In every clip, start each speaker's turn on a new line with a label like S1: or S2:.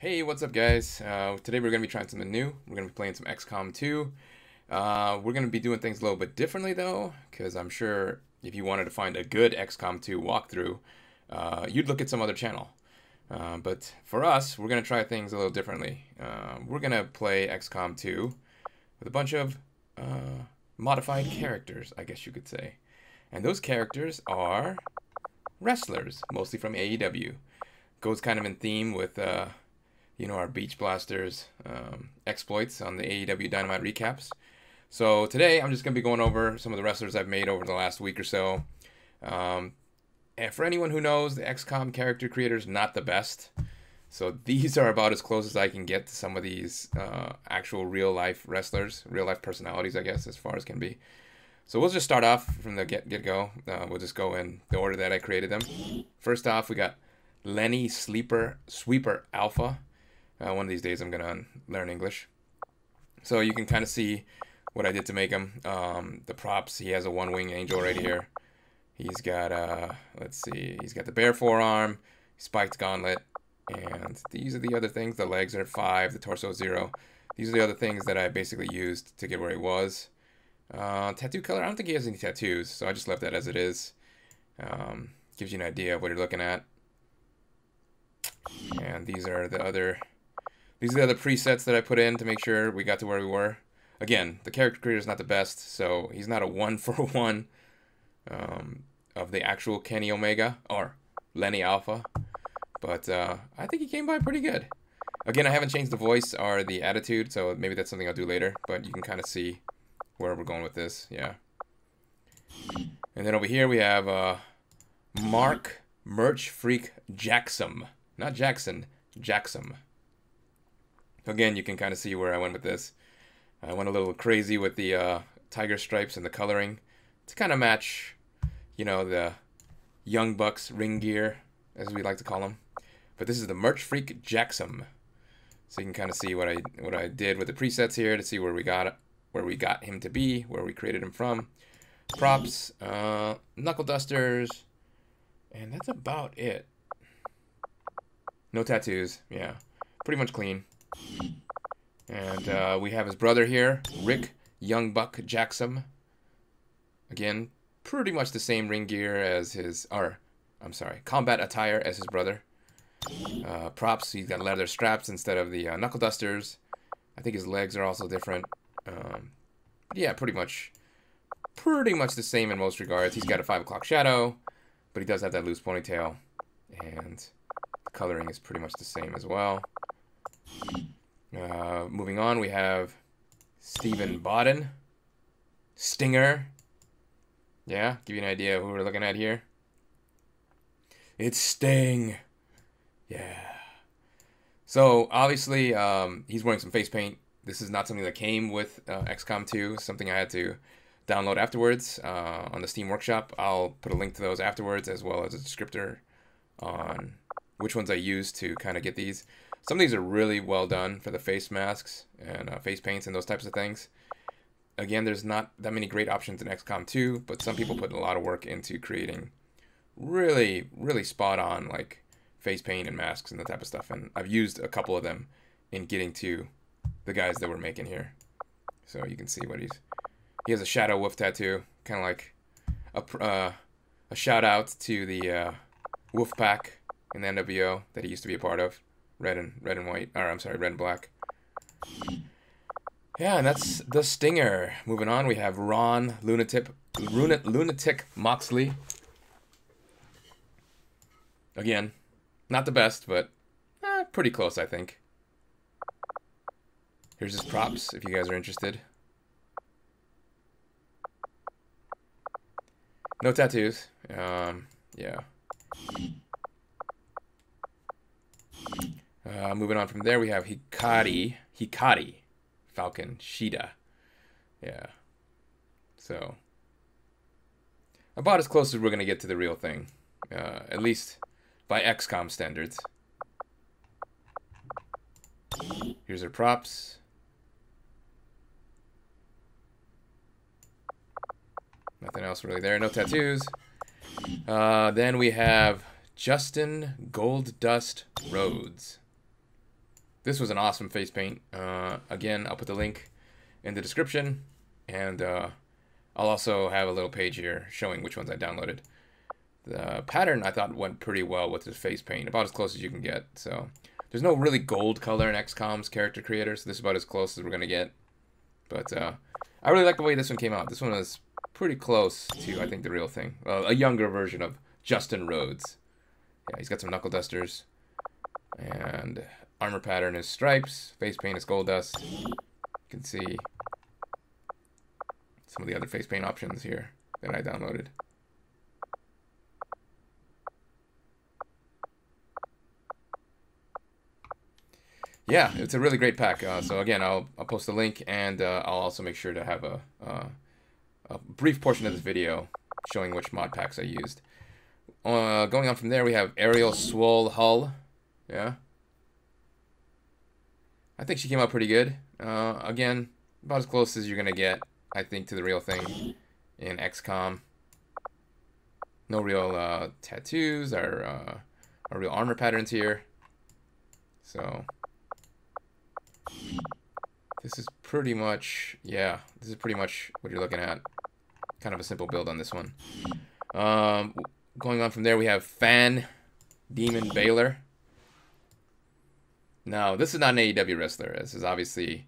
S1: Hey, what's up, guys? Today we're going to be trying something new. We're going to be playing some XCOM 2. We're going to be doing things a little bit differently, though, because I'm sure if you wanted to find a good XCOM 2 walkthrough, you'd look at some other channel. But for us, we're going to try things a little differently. We're going to play XCOM 2 with a bunch of modified characters, I guess you could say. And those characters are wrestlers, mostly from AEW. Goes kind of in theme with... our Beach Blasters exploits on the AEW Dynamite recaps. So today I'm just going to be going over some of the wrestlers I've made over the last week or so. And for anyone who knows, the XCOM character creator is not the best. So these are about as close as I can get to some of these actual real-life wrestlers, real-life personalities, I guess, as far as can be. So we'll just start off from the get-go. We'll just go in the order that I created them. First off, we got Lenny Sweeper Alpha. One of these days I'm going to learn English. So you can kind of see what I did to make him. The props, he has a one-wing angel right here. He's got, let's see, he's got the bare forearm, spiked gauntlet, and these are the other things. The legs are 5, the torso 0. These are the other things that I basically used to get where he was. Tattoo color, I don't think he has any tattoos, so I just left that as it is. Gives you an idea of what you're looking at. And these are the other presets that I put in to make sure we got to where we were. Again, the character creator is not the best, so he's not a 1-for-1 of the actual Kenny Omega or Lenny Alpha. But I think he came by pretty good. Again, I haven't changed the voice or the attitude, so maybe that's something I'll do later. But you can kind of see where we're going with this, yeah. And then over here we have Mark Merch Freak Jackson. Not Jackson, Jackson. Again, you can kind of see where I went with this. I went a little crazy with the tiger stripes and the coloring to kind of match, the Young Bucks ring gear, as we like to call them. But this is the Merch Freak Jackson. So you can kind of see what I did with the presets here to see where we got him to be, where we created him from. Props, knuckle dusters, and that's about it. No tattoos, yeah. Pretty much clean. And we have his brother here, Rick Young Buck Jackson. Again, pretty much the same ring gear as combat attire as his brother. Props, he's got leather straps instead of the knuckle dusters. I think his legs are also different. Yeah, pretty much the same in most regards. He's got a 5 o'clock shadow, but he does have that loose ponytail. And the coloring is pretty much the same as well. Moving on, we have Stephen Bodden. Stinger. Yeah, give you an idea of who we're looking at here. It's Sting. Yeah. So, obviously, he's wearing some face paint. This is not something that came with XCOM 2. Something I had to download afterwards on the Steam Workshop. I'll put a link to those afterwards, as well as a descriptor on which ones I used to kind of get these. Some of these are really well done for the face masks and face paints and those types of things. Again, there's not that many great options in XCOM 2, but some people put a lot of work into creating really, really spot on like face paint and masks and that type of stuff. And I've used a couple of them in getting to the guys that we're making here. So you can see what he has a shadow wolf tattoo, kind of like a shout out to the wolf pack in the NWO that he used to be a part of. Red and white, or I'm sorry, red and black. Yeah, and that's the Stinger. Moving on, we have Ron Lunatic Moxley. Again, not the best, but pretty close, I think. Here's his props, if you guys are interested. No tattoos. Yeah. Moving on from there, we have Hikaru Falcon Shida. Yeah. So, about as close as we're going to get to the real thing. At least by XCOM standards. Here's her props. Nothing else really there. No tattoos. Then we have Dustin Goldust Rhodes. this was an awesome face paint. Again, I'll put the link in the description, and I'll also have a little page here showing which ones I downloaded. The pattern I thought went pretty well with the face paint, about as close as you can get. So there's no really gold color in XCOM's character creator, so this is about as close as we're gonna get. But I really like the way this one came out. This one was pretty close to, I think, the real thing. A younger version of Dustin Rhodes. Yeah, he's got some knuckle dusters, and armor pattern is stripes. Face paint is gold dust. You can see some of the other face paint options here that I downloaded. Yeah, it's a really great pack. So again, I'll post the link, and I'll also make sure to have a brief portion of this video showing which mod packs I used. Going on from there, we have Ariel Swole Hull. Yeah, I think she came out pretty good. Again, about as close as you're gonna get, I think, to the real thing in XCOM. No real tattoos or real armor patterns here. So this is pretty much, yeah, this is pretty much what you're looking at. Kind of a simple build on this one. Going on from there, we have Fan Demon Balor. Now, this is not an AEW wrestler. This is obviously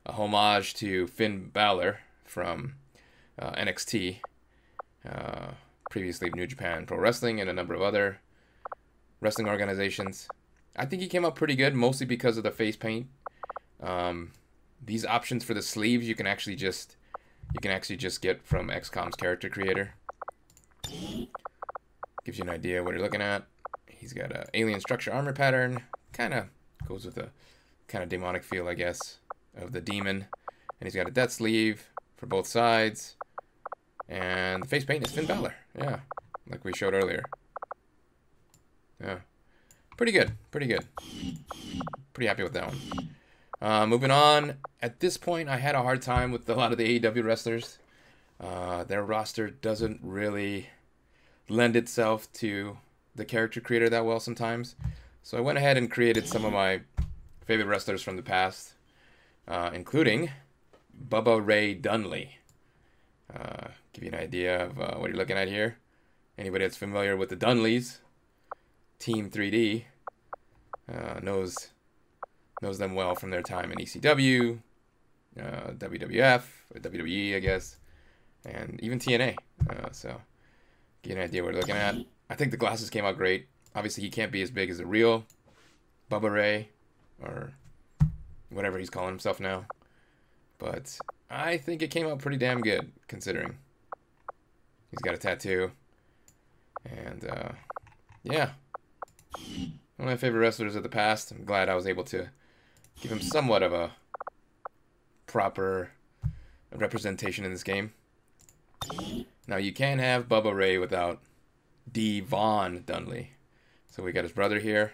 S1: a homage to Finn Balor from NXT, previously New Japan Pro Wrestling and a number of other wrestling organizations. I think he came out pretty good, mostly because of the face paint. These options for the sleeves you can actually just get from XCOM's character creator. Gives you an idea what you're looking at. He's got a alien structure armor pattern. Kind of goes with the kind of demonic feel, I guess, of the demon. And he's got a death sleeve for both sides. And the face paint is Finn Balor. Yeah, like we showed earlier. Yeah, pretty good. Pretty good. Pretty happy with that one. Moving on. At this point, I had a hard time with a lot of the AEW wrestlers. Their roster doesn't really lend itself to the character creator that well sometimes. So I went ahead and created some of my favorite wrestlers from the past, including Bubba Ray Dudley. Give you an idea of what you're looking at here. Anybody that's familiar with the Dudleys, Team 3D, knows them well from their time in ECW, WWF, or WWE, I guess, and even TNA. So, get an idea what we're looking at. I think the glasses came out great. Obviously, he can't be as big as the real Bubba Ray, or whatever he's calling himself now. But I think it came out pretty damn good, considering. He's got a tattoo. And, yeah. One of my favorite wrestlers of the past. I'm glad I was able to give him somewhat of a proper representation in this game. Now, you can't have Bubba Ray without Devon Dudley. So we got his brother here.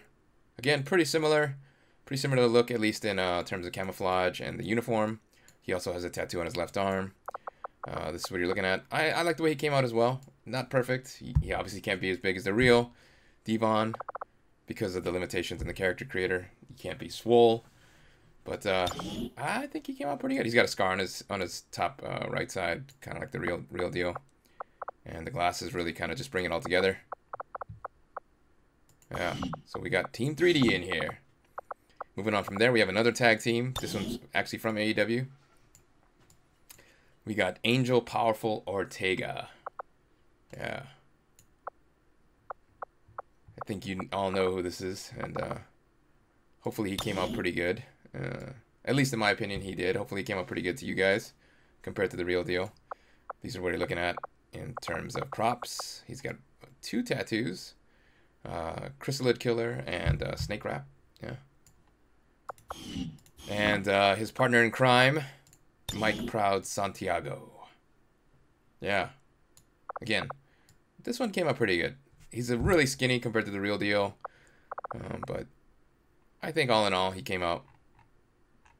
S1: Again, pretty similar to the look, at least in terms of camouflage and the uniform. He also has a tattoo on his left arm. This is what you're looking at. I like the way he came out as well. Not perfect. He obviously can't be as big as the real Devon because of the limitations in the character creator. He can't be Swole. But I think he came out pretty good. He's got a scar on his top right side, kind of like the real deal. And the glasses really kind of just bring it all together. Yeah, so we got Team 3D in here. Moving on from there, we have another tag team. This one's actually from AEW. We got Angel Powerful Ortega. Yeah. I think you all know who this is, and hopefully he came out pretty good. At least in my opinion, he did. Hopefully he came out pretty good to you guys compared to the real deal. These are what you're looking at in terms of props. He's got 2 tattoos. Chrysalid Killer and Snake Wrap. Yeah. And his partner in crime, Mike Proud Santiago. Yeah. Again, this one came out pretty good. He's a really skinny compared to the real deal. But I think all in all, he came out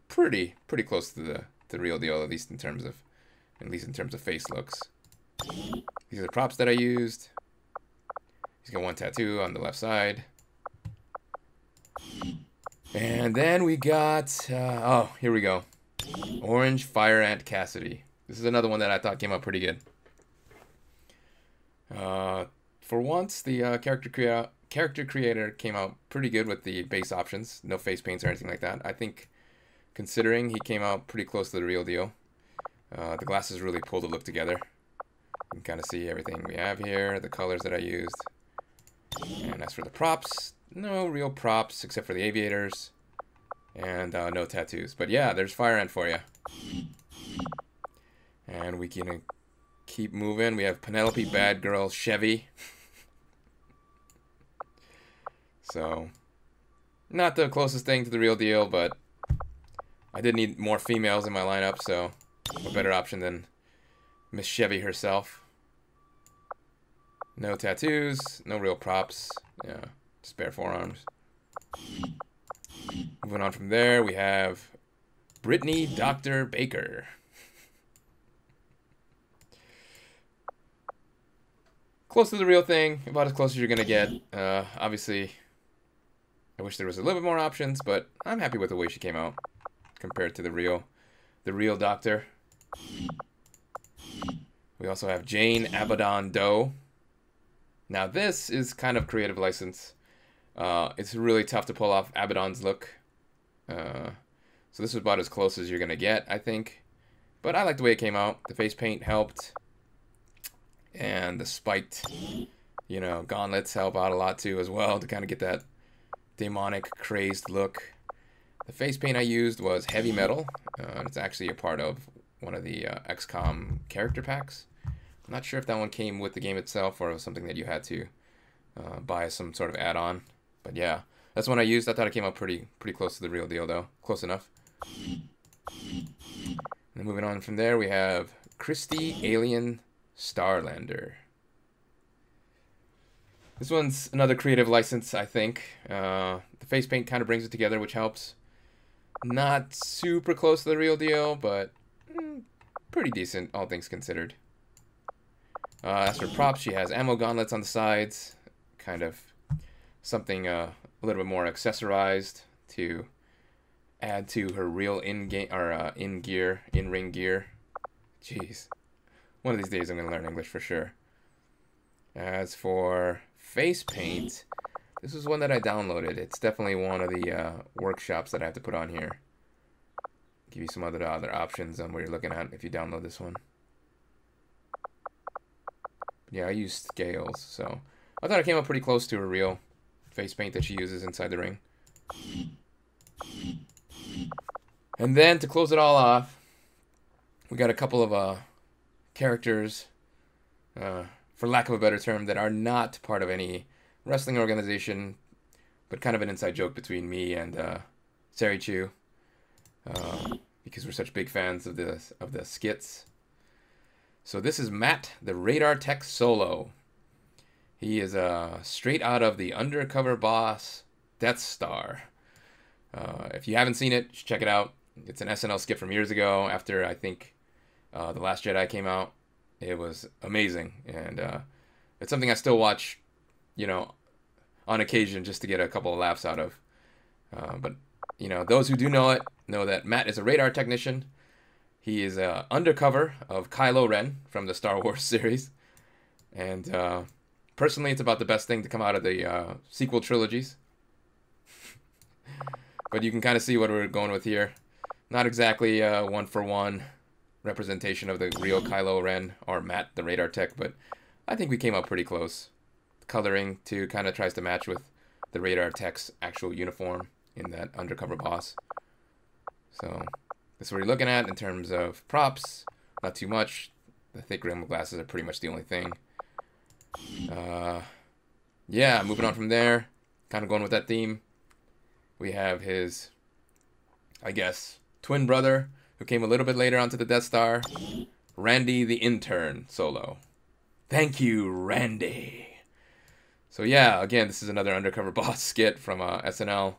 S1: pretty close to the real deal, at least in terms of face looks. These are the props that I used. He's got 1 tattoo on the left side. And then we got, oh, here we go. Orange Fire Ant Cassidy. This is another one that I thought came out pretty good. For once, the character creator came out pretty good with the base options. No face paints or anything like that. I think, considering he came out pretty close to the real deal. The glasses really pull the look together. You can kind of see everything we have here, the colors that I used. And as for the props, no real props except for the aviators. And no tattoos. But yeah, there's Fire Ant for you. And we can keep moving. We have Penelope Bad Girl Chevy. So, not the closest thing to the real deal, but I did need more females in my lineup, so a better option than Miss Chevy herself. No tattoos, no real props. Yeah, just bare forearms. Moving on from there, we have Brittany Dr. Baker. Close to the real thing, about as close as you're going to get. Obviously, I wish there was a little bit more options, but I'm happy with the way she came out compared to the real Doctor. We also have Jane Abaddon Doe. Now this is kind of creative license. It's really tough to pull off Abaddon's look. So this is about as close as you're going to get, I think. But I like the way it came out. The face paint helped. And the spiked, you know, gauntlets help out a lot too as well to kind of get that demonic, crazed look. The face paint I used was heavy metal. It's actually a part of one of the XCOM character packs. I'm not sure if that one came with the game itself or was something that you had to buy some sort of add-on. But yeah, that's one I used. I thought it came out pretty close to the real deal though. Close enough. And then moving on from there, we have Christy Alien Statlander. This one's another creative license, I think. The face paint kind of brings it together, which helps. Not super close to the real deal, but pretty decent, all things considered. As for props, she has ammo gauntlets on the sides. Kind of something a little bit more accessorized to add to her real in-game or in-ring gear. Jeez. One of these days I'm going to learn English for sure. As for face paint, this is one that I downloaded. It's definitely one of the workshops that I have to put on here. Give you some other options on what you're looking at if you download this one. Yeah, I used scales, so I thought it came up pretty close to a real face paint that she uses inside the ring. And then to close it all off, we got a couple of characters, for lack of a better term, that are not part of any wrestling organization, but kind of an inside joke between me and Sarichu, because we're such big fans of the skits. So this is Matt, the Radar Tech Solo. He is straight out of the Undercover Boss Death Star. If you haven't seen it, check it out. It's an SNL skit from years ago after, I think, The Last Jedi came out. It was amazing, and it's something I still watch, you know, on occasion just to get a couple of laughs out of. But, you know, those who do know it know that Matt is a radar technician. He is undercover of Kylo Ren from the Star Wars series. And personally, it's about the best thing to come out of the sequel trilogies. But you can kind of see what we're going with here. Not exactly one-for-one representation of the real Kylo Ren or Matt, the radar tech, but I think we came up pretty close. The coloring, too, kind of tries to match with the radar tech's actual uniform in that undercover boss. So this is what you're looking at in terms of props. Not too much. The thick rimmed glasses are pretty much the only thing. Yeah, moving on from there. Kind of going with that theme. We have his, I guess, twin brother, who came a little bit later onto the Death Star. Randy the Intern Solo. Thank you, Randy. So yeah, again, this is another undercover boss skit from SNL,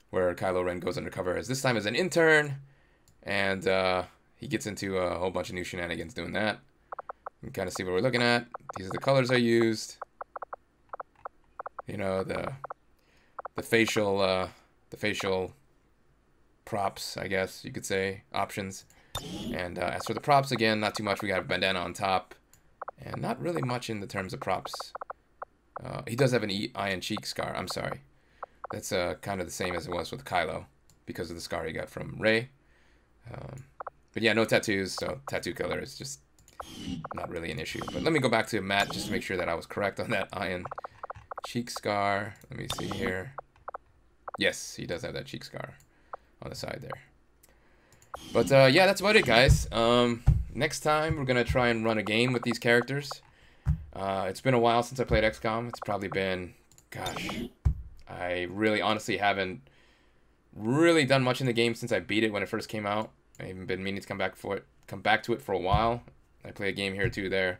S1: where Kylo Ren goes undercover this time as an intern. And he gets into a whole bunch of new shenanigans doing that. You can kind of see what we're looking at. These are the colors I used. You know, the facial the facial props, I guess you could say, options. And as for the props, again, not too much. We got a bandana on top, and not really much in the terms of props. He does have an iron cheek scar. I'm sorry. That's kind of the same as it was with Kylo, because of the scar he got from Rey. But yeah, no tattoos, so tattoo color is just not really an issue. But let me go back to Matt just to make sure that I was correct on that iron cheek scar. Let me see here. Yes, he does have that cheek scar on the side there. But yeah, that's about it, guys. Next time, we're going to try and run a game with these characters. It's been a while since I played XCOM. It's probably been, gosh, I really honestly haven't really done much in the game since I beat it when it first came out. I haven't been meaning to come back to it for a while. I play a game here, too, there,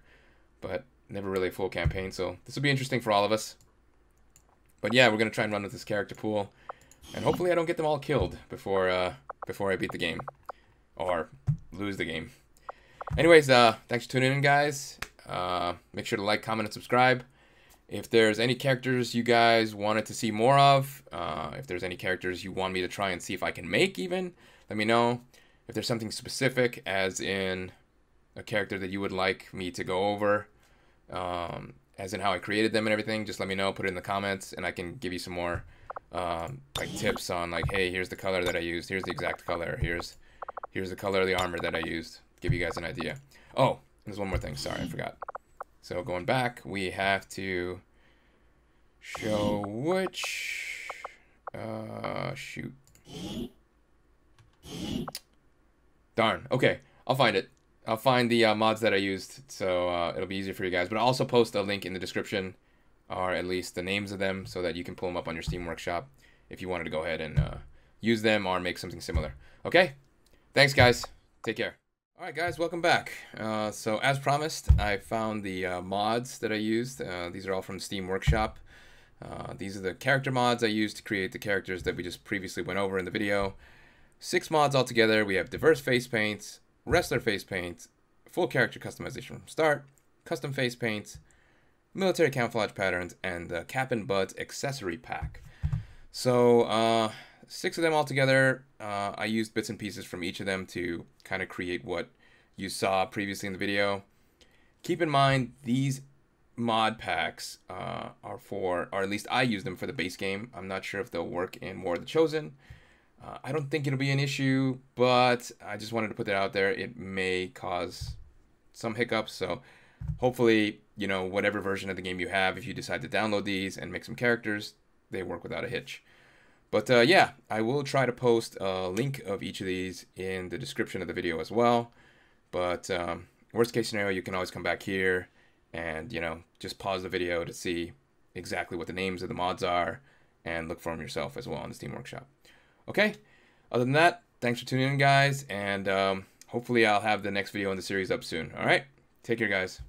S1: but never really a full campaign, so this will be interesting for all of us. But yeah, we're going to try and run with this character pool, and hopefully I don't get them all killed before I beat the game, or lose the game. Anyways, thanks for tuning in, guys. Make sure to like, comment, and subscribe. If there's any characters you guys wanted to see more of, if there's any characters you want me to try and see if I can make even, let me know. If there's something specific, as in a character that you would like me to go over, as in how I created them and everything, just let me know, put it in the comments, and I can give you some more like tips on, like, hey, here's the color that I used, here's the exact color, here's the color of the armor that I used, give you guys an idea. Oh, there's one more thing, sorry, I forgot. So going back, we have to show which, shoot. Darn, okay, I'll find it. I'll find the mods that I used, so it'll be easier for you guys. But I'll also post a link in the description, or at least the names of them, so that you can pull them up on your Steam Workshop if you wanted to go ahead and use them or make something similar. Okay? Thanks, guys. Take care. Alright, guys, welcome back. So, as promised, I found the mods that I used. These are all from Steam Workshop. These are the character mods I used to create the characters that we just previously went over in the video. 6 mods altogether. We have diverse face paints, wrestler face paints, full character customization from start, custom face paints, military camouflage patterns, and the cap and buds accessory pack. So 6 of them altogether. I used bits and pieces from each of them to kind of create what you saw previously in the video. Keep in mind, these mod packs are for, or at least I use them for the base game. I'm not sure if they'll work in War of the Chosen. I don't think it'll be an issue, but I just wanted to put that out there. It may cause some hiccups, so hopefully, you know, whatever version of the game you have, if you decide to download these and make some characters, they work without a hitch. But yeah, I will try to post a link of each of these in the description of the video as well. But worst case scenario, you can always come back here and, you know, just pause the video to see exactly what the names of the mods are and look for them yourself as well on the Steam Workshop. Okay, other than that, thanks for tuning in, guys, and hopefully I'll have the next video in the series up soon. All right, take care, guys.